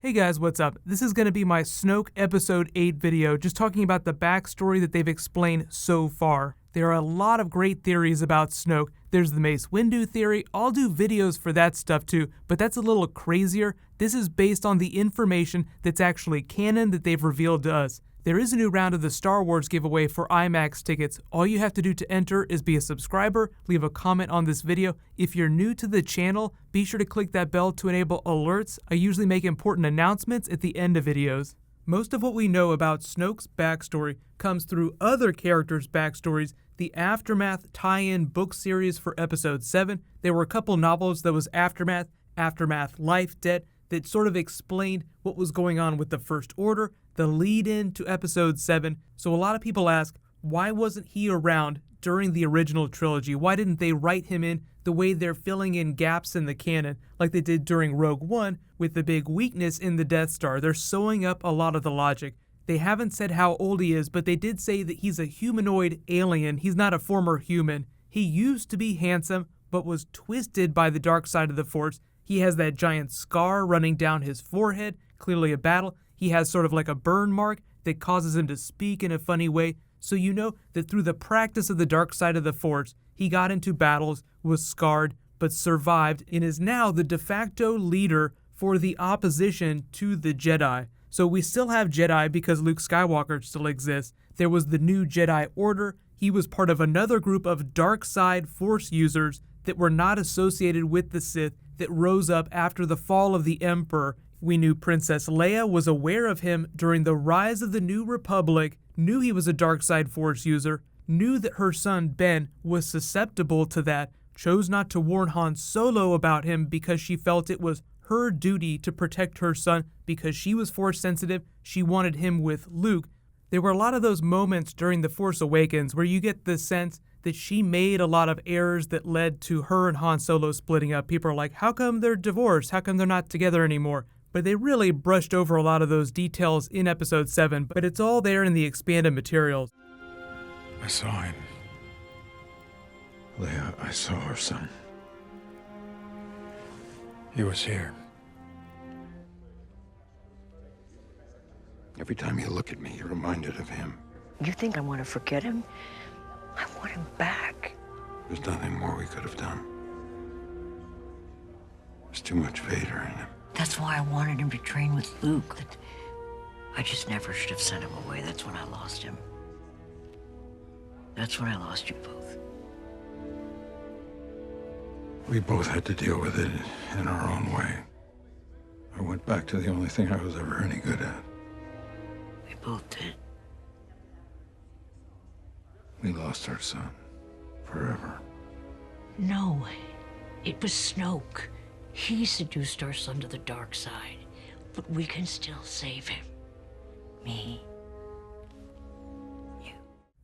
Hey guys, what's up? This is going to be my Snoke Episode 8 video, just talking about the backstory that they've explained so far. There are a lot of great theories about Snoke. There's the Mace Windu theory. I'll do videos for that stuff too, but that's a little crazier. This is based on the information that's actually canon that they've revealed to us. There is a new round of the Star Wars giveaway for IMAX tickets. All you have to do to enter is be a subscriber, leave a comment on this video. If you're new to the channel, be sure to click that bell to enable alerts. I usually make important announcements at the end of videos. Most of what we know about Snoke's backstory comes through other characters' backstories. The Aftermath tie-in book series for Episode 7. There were a couple novels that was Aftermath, Life, Debt, that sort of explained what was going on with the First Order, the lead-in to Episode 7. So a lot of people ask, why wasn't he around during the original trilogy? Why didn't they write him in the way they're filling in gaps in the canon, like they did during Rogue One with the big weakness in the Death Star? They're sewing up a lot of the logic. They haven't said how old he is, but they did say that he's a humanoid alien. He's not a former human. He used to be handsome, but was twisted by the dark side of the Force. He has that giant scar running down his forehead, clearly a battle. He has sort of like a burn mark that causes him to speak in a funny way. So you know that through the practice of the dark side of the Force, he got into battles, was scarred, but survived, and is now the de facto leader for the opposition to the Jedi. So we still have Jedi because Luke Skywalker still exists. There was the new Jedi Order. He was part of another group of dark side Force users that were not associated with the Sith that rose up after the fall of the Emperor. We knew Princess Leia was aware of him during the rise of the New Republic, knew he was a dark side Force user, knew that her son Ben was susceptible to that, chose not to warn Han Solo about him because she felt it was her duty to protect her son because she was Force sensitive. She wanted him with Luke. There were a lot of those moments during The Force Awakens where you get the sense that she made a lot of errors that led to her and Han Solo splitting up. People are like, how come they're divorced? How come they're not together anymore? But they really brushed over a lot of those details in Episode 7, but it's all there in the expanded materials. I saw him. Leia, I saw her son. He was here. Every time you look at me, you're reminded of him. You think I want to forget him? I want him back. There's nothing more we could have done. There's too much Vader in him. That's why I wanted him to train with Luke. I just never should have sent him away. That's when I lost him. That's when I lost you both. We both had to deal with it in our own way. I went back to the only thing I was ever any good at. We both did. We lost our son. Forever. No, it was Snoke. He seduced our son to the dark side, but we can still save him. Me. You.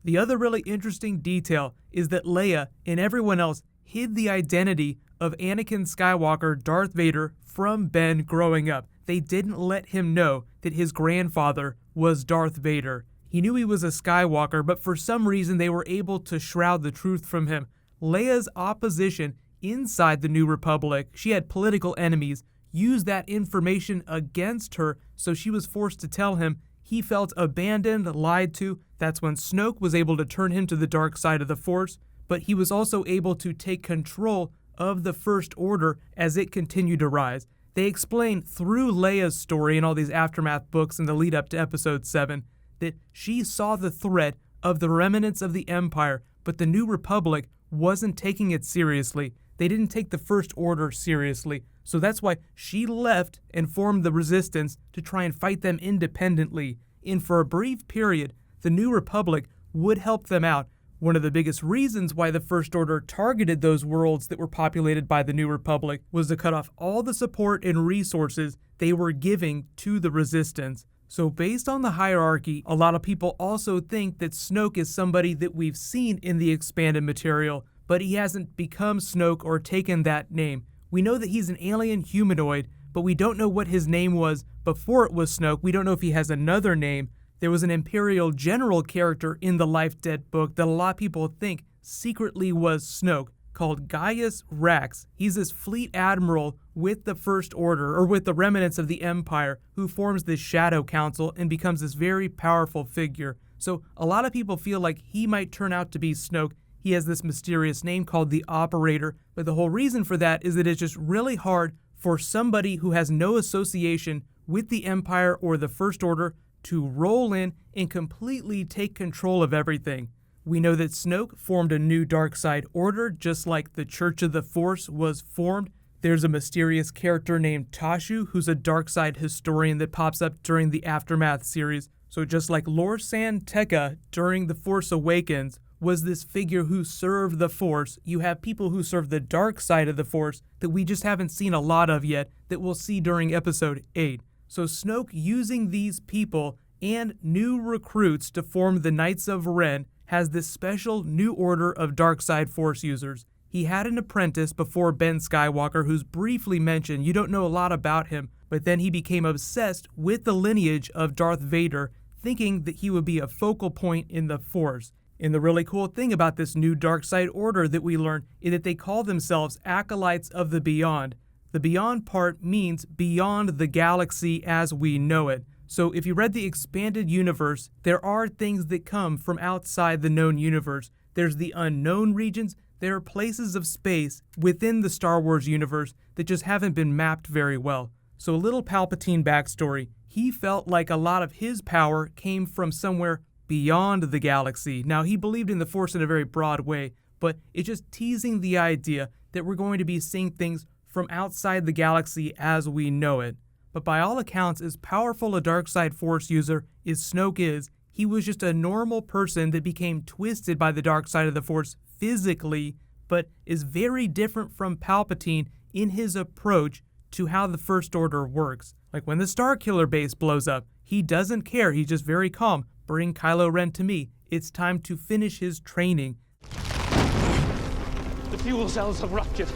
The other really interesting detail is that Leia and everyone else hid the identity of Anakin Skywalker, Darth Vader, from Ben growing up. They didn't let him know that his grandfather was Darth Vader. He knew he was a Skywalker, but for some reason they were able to shroud the truth from him. Leia's opposition inside the New Republic, she had political enemies, used that information against her, so she was forced to tell him. He felt abandoned, lied to. That's when Snoke was able to turn him to the dark side of the Force, but he was also able to take control of the First Order as it continued to rise. They explain through Leia's story in all these Aftermath books in the lead up to Episode 7 that she saw the threat of the remnants of the Empire, but the New Republic wasn't taking it seriously. They didn't take the First Order seriously, so that's why she left and formed the Resistance to try and fight them independently. And for a brief period, the New Republic would help them out. One of the biggest reasons why the First Order targeted those worlds that were populated by the New Republic was to cut off all the support and resources they were giving to the Resistance. So based on the hierarchy, a lot of people also think that Snoke is somebody that we've seen in the expanded material, but he hasn't become Snoke or taken that name. We know that he's an alien humanoid, but we don't know what his name was before it was Snoke. We don't know if he has another name. There was an Imperial General character in the Life Debt book that a lot of people think secretly was Snoke. called Gaius Rax. He's this fleet admiral with the First Order, or with the remnants of the Empire, who forms this Shadow Council and becomes this very powerful figure. So a lot of people feel like he might turn out to be Snoke. He has this mysterious name called the Operator, but the whole reason for that is that it's just really hard for somebody who has no association with the Empire or the First Order to roll in and completely take control of everything. We know that Snoke formed a new dark side order, just like the Church of the Force was formed. There's a mysterious character named Tashu, who's a dark side historian that pops up during the Aftermath series. So just like Lor San Tekka during The Force Awakens was this figure who served the Force, you have people who serve the dark side of the Force that we just haven't seen a lot of yet that we'll see during Episode 8. So Snoke using these people and new recruits to form the Knights of Ren has this special new order of dark side Force users. He had an apprentice before Ben Skywalker who's briefly mentioned. You don't know a lot about him, but then he became obsessed with the lineage of Darth Vader, thinking that he would be a focal point in the Force. And the really cool thing about this new dark side order that we learn is that they call themselves Acolytes of the Beyond. The Beyond part means beyond the galaxy as we know it. So if you read the expanded universe, there are things that come from outside the known universe. There's the unknown regions. There are places of space within the Star Wars universe that just haven't been mapped very well. So a little Palpatine backstory. He felt like a lot of his power came from somewhere beyond the galaxy. Now, he believed in the Force in a very broad way, but it's just teasing the idea that we're going to be seeing things from outside the galaxy as we know it. But by all accounts, as powerful a dark side Force user as Snoke is, he was just a normal person that became twisted by the dark side of the Force physically, but is very different from Palpatine in his approach to how the First Order works. Like when the Starkiller base blows up, he doesn't care, he's just very calm. Bring Kylo Ren to me. It's time to finish his training. The fuel cells have ruptured.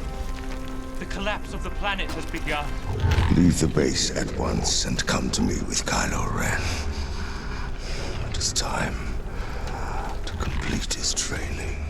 The collapse of the planet has begun. Leave the base at once and come to me with Kylo Ren. It is time to complete his training.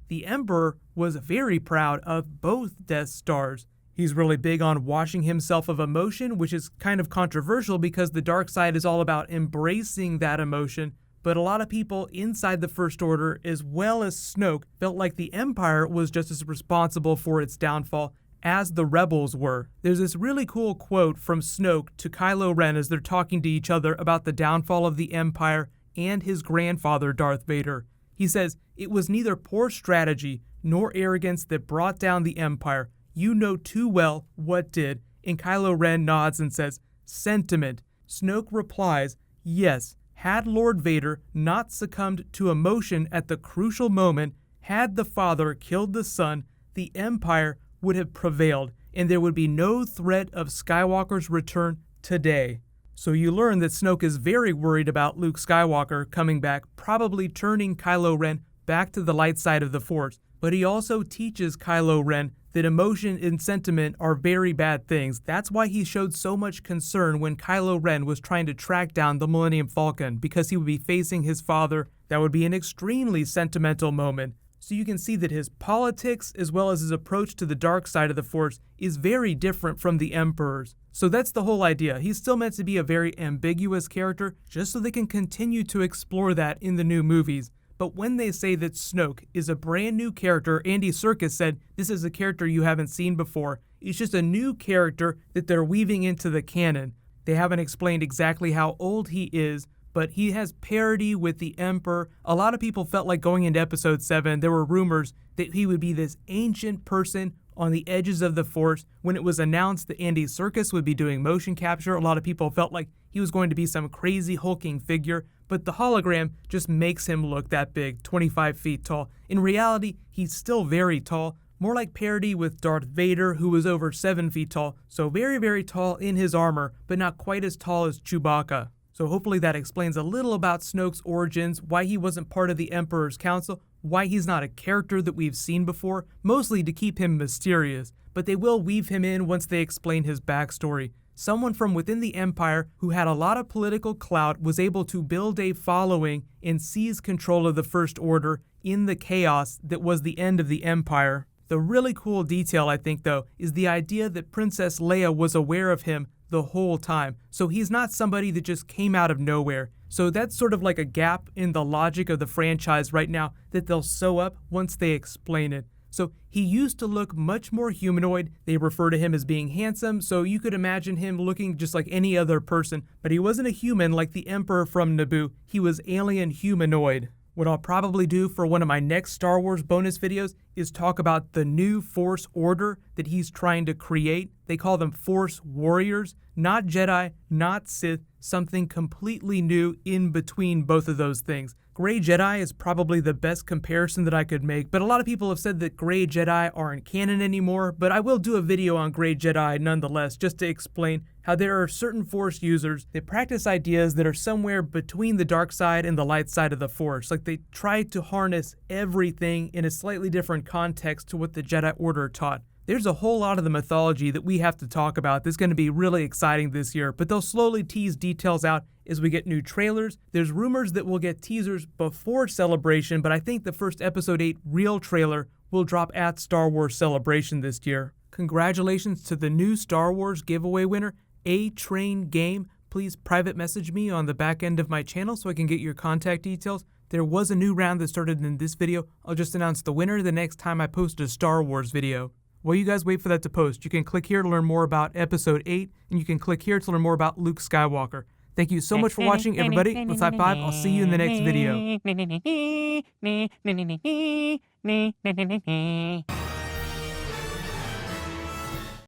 The Emperor was very proud of both Death Stars. He's really big on washing himself of emotion, which is kind of controversial because the dark side is all about embracing that emotion. But a lot of people inside the First Order, as well as Snoke, felt like the Empire was just as responsible for its downfall as the rebels were. There's this really cool quote from Snoke to Kylo Ren as they're talking to each other about the downfall of the Empire and his grandfather, Darth Vader. He says, "It was neither poor strategy nor arrogance that brought down the Empire. You know too well what did." And Kylo Ren nods and says, "Sentiment." Snoke replies, "Yes, had Lord Vader not succumbed to emotion at the crucial moment, had the father killed the son, the Empire would have prevailed, and there would be no threat of Skywalker's return today." So you learn that Snoke is very worried about Luke Skywalker coming back, probably turning Kylo Ren back to the light side of the Force. But he also teaches Kylo Ren that emotion and sentiment are very bad things. That's why he showed so much concern when Kylo Ren was trying to track down the Millennium Falcon, because he would be facing his father. That would be an extremely sentimental moment. So you can see that his politics, as well as his approach to the dark side of the Force, is very different from the Emperor's. So that's the whole idea. He's still meant to be a very ambiguous character, just so they can continue to explore that in the new movies. But when they say that Snoke is a brand new character, Andy Serkis said this is a character you haven't seen before. It's just a new character that they're weaving into the canon. They haven't explained exactly how old he is, but he has parity with the Emperor. A lot of people felt like going into Episode 7, there were rumors that he would be this ancient person on the edges of the Force. When it was announced that Andy Serkis would be doing motion capture, a lot of people felt like he was going to be some crazy hulking figure, but the hologram just makes him look that big, 25 feet tall. In reality, he's still very tall, more like parity with Darth Vader, who was over 7 feet tall, so very, very tall in his armor, but not quite as tall as Chewbacca. So hopefully that explains a little about Snoke's origins, why he wasn't part of the Emperor's Council, why he's not a character that we've seen before, mostly to keep him mysterious, but they will weave him in once they explain his backstory. Someone from within the Empire who had a lot of political clout was able to build a following and seize control of the First Order in the chaos that was the end of the Empire. The really cool detail, I think, though, is the idea that Princess Leia was aware of him the whole time. So he's not somebody that just came out of nowhere. So that's sort of like a gap in the logic of the franchise right now that they'll sew up once they explain it. So he used to look much more humanoid. They refer to him as being handsome, so you could imagine him looking just like any other person, but he wasn't a human like the Emperor from Naboo. He was alien humanoid. What I'll probably do for one of my next Star Wars bonus videos is talk about the new Force Order that he's trying to create. They call them Force Warriors, not Jedi, not Sith, something completely new in between both of those things. Gray Jedi is probably the best comparison that I could make, but a lot of people have said that Gray Jedi aren't canon anymore, but I will do a video on Gray Jedi nonetheless, just to explain how there are certain Force users that practice ideas that are somewhere between the dark side and the light side of the Force. Like they try to harness everything in a slightly different context to what the Jedi Order taught. There's a whole lot of the mythology that we have to talk about that's going to be really exciting this year, but they'll slowly tease details out as we get new trailers. There's rumors that we'll get teasers before Celebration, but I think the first Episode 8 real trailer will drop at Star Wars Celebration this year. Congratulations to the new Star Wars giveaway winner, A-Train Game. Please private message me on the back end of my channel so I can get your contact details. There was a new round that started in this video. I'll just announce the winner the next time I post a Star Wars video. While you guys wait for that to post, you can click here to learn more about Episode 8, and you can click here to learn more about Luke Skywalker. Thank you so much for watching, everybody. Let's high five. I'll see you in the next video.